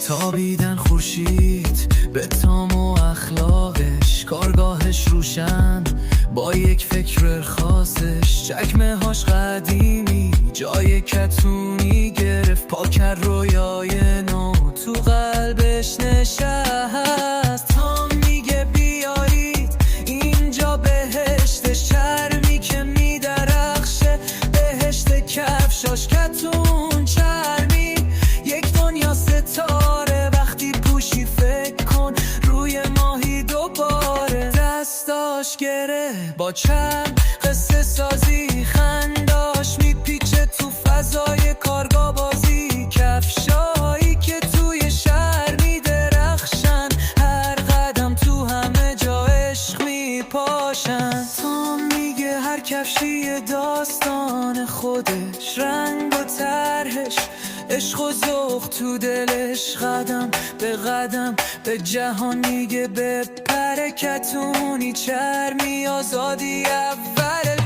تابیدن خورشید به تام و اخلاقش، کارگاهش روشن با یک فکر خاصش، چکمه هاش قدیمی جای کتونی گرفت، پاکر رویای نو تو قلبش نشست. تا میگه بیایید اینجا بهشتش، چرمی که میدرخشه بهشت کفشاش، کتون چرمی یک دنیا ستاره، وقتی پوشی فکر کن روی ماهی دوباره. دستاش گره با چرم قصه سازی، خنداش میپیچه تو فضای کارگاه بازی، کفشایی که توی شهر میدرخشن، هر قدم تو همه جا عشق میپاشن. تا میگه هر کفشی داستان خودش، رنگ و طرحش عشق و ذوق تو دلش، قدم به قدم به جهان میگه بپره کتونی چرمی، آزادی اول